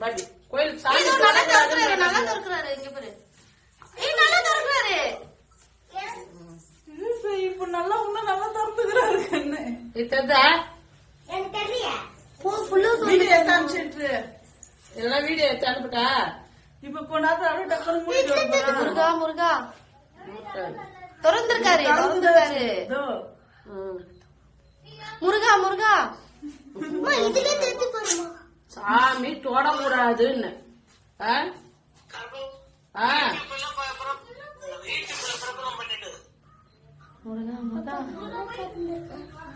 பாட்டி கோயில் சாமி நல்லா திறக்கிறாரு இங்க பாரு. நல்லா திறக்கிறாரு. இப்ப நல்லா இன்னும் நல்லா திறந்துக்கிறாரு கண்ணு. இதுதா எனக்கு தெரியல. வீடியோ எடுத்து அனுப்பிச்சிட்டு எல்லாம் வீடியோ எடுத்து அனுப்பிட்டா இப்ப கொண்டாந்து அப்படியே டக்குனு மூடிட்டு வரணும். முருகா முருகா திறந்திருக்காரு திறந்திருக்காரு. முருகா முருகா இதுல தெரிஞ்சு பாருமா. சாமி தொடக்கூடாதுன்னு முருகா முருகா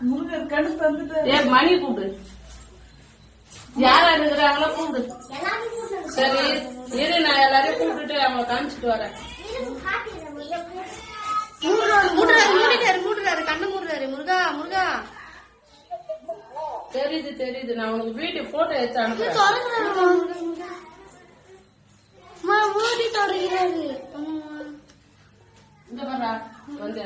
முருகர் கண்ணு தந்துட்டு ஏ மணி கூப்பிடு, யாரா இருக்கிறாங்களோ கூப்பிடு. சரி இரு, நான் எல்லாரையும் கூப்பிட்டுட்டு அவங்களை காமிச்சிட்டு வரேன். மூடுறாரு கண்ணு மூடுறாரு. முருகா முருகா தெரியுது தெரியுது, நான் உனக்கு வீடியோ போட்டோ எடுத்து அனுப்புறேன். மூடி தொடங்கிறாரு. இந்த பாரா வந்து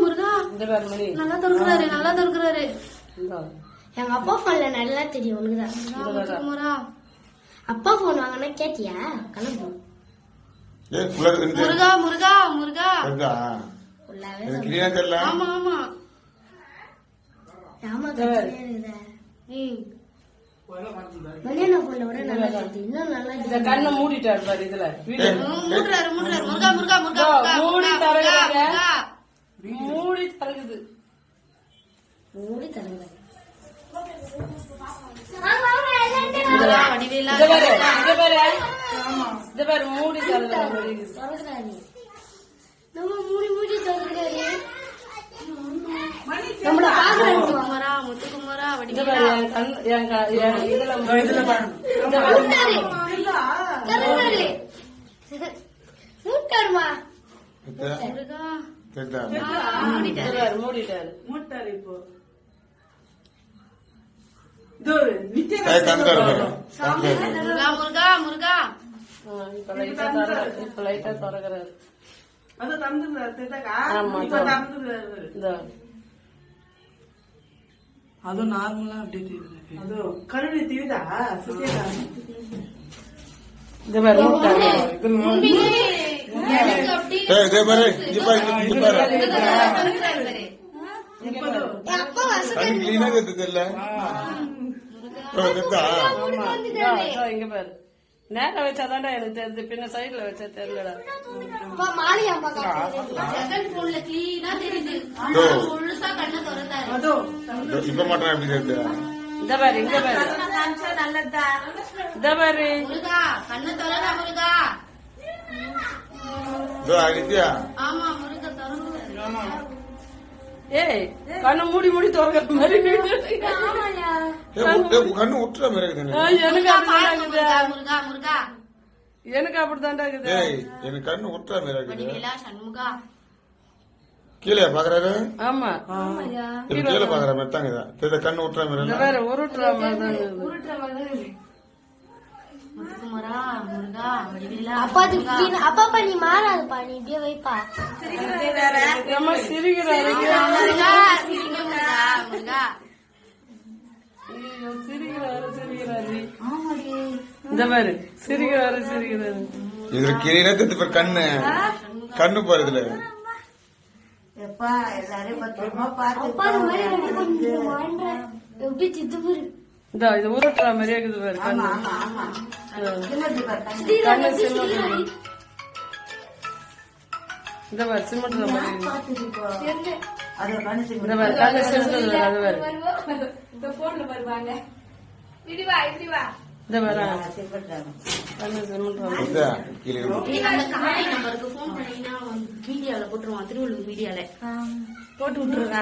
முருகா இந்த பாரு மணி நல்லா திறக்கிறாரு நல்லா திறக்கிறாரு. இந்தா. எங்க அப்பா போன்ல நல்லா தெரியும் உனக்குதான். முருகா அப்பா போன் வாங்கினா கேட்டியா? கிளம்பு. முருகா முருகா முருகா ஆமா ஆமா ஆமா மணியண்ணா போன்ல விட நல்லா தெரியுது. இன்னும் நல்லா இந்த கண்ணை மூடிட்டாரு பாரு. இதுல வீடியோ மூடுறாரு மூடுறாரு. முருகா முருகா முருகா மூடி தரகுது, மூடி தரகுது, மூடி தரங்க. இது பாரு மூடி தரகுது. மூடி மூடி தரங்காரு. நம்மள பாக்குறாரு குமாரா முத்துக்குமாரா இது பாரு இதுல மூட்டாருமா. மூடிட்டாரு. மூட்டாரு இப்போ முருகா முருகா முருகா இப்ப லைட்டா திறக்கிறாரு. அது தந்துக்கிறாரு. ஆமா, இப்ப தந்துக்கிறாரு. இந்த அதுவும் நார்மலா அப்படியே தெரியுது. அது கருணை தீவிதா சுத்தியா இந்த பாரு மூட்டாரு. இங்க பாரு நேரம் வச்சாதான்டா எனக்கு தெரிஞ்சு, பின்ன சைட்ல வச்சா தெரியலடா. இப்ப மாட்டேன் எப்படி தெரியுது? இந்த பாரு இங்க பாரு இந்த பாரு கண்ணு தரடா முருகா. நித்யா ஆமா முருகா தரணும். ஏய் கண்ணை மூடி மூடி திறக்கிற மாதிரி கண்ணு விட்டுற மாதிரி இருக்குது. எனக்கு அப்படிதான் முருகா முருகா எனக்கு அப்படித்தான்டா இருக்குது. எனக்கு கண்ணு விட்டுற மாதிரி இருக்குது. வடிவேலா சண்முகா கீழே பாக்குறாரு. ஆமா இப்ப கீழே பாக்குற மாதிரி தாங்க கண்ணு விட்டுற மாதிரி. வேற உருட்டுற மாதிரி தான் இருக்குது. முத்துக்குமாரா முருகா வடிவேலா. அப்பா நீ மாறாதுப்பா, நீ இப்படியே வைப்பா. நம்ம சிரிக்கிறாரு முருகா முருகா முருகா சிரிக்கிறாரு சிரிக்கிறாரு. இந்த மாதிரி சிரிக்கிறாரு சிரிக்கிறாரு. இதுல கீழே தெரிஞ்சு கண்ணு கண்ணு போறதுல எப்படி சித்துப்பூர் இது உருட்டுற மாதிரியே இருக்குது பாரு கண்ணு. கண்ணு சிமெண்ட் இந்த மாதிரி சிமெண்ட்ற மாதிரி இந்த மாதிரி கண்ணு சிமெண்ட். அது வேறு இந்த மாதிரி கண்ணு சிமெண்ட். காலை நம்பருக்கு போன் பண்ணீங்கன்னா மீடியால போட்டுருவான். திருவள்ளூர் மீடியால போட்டு விட்டுருக்கா.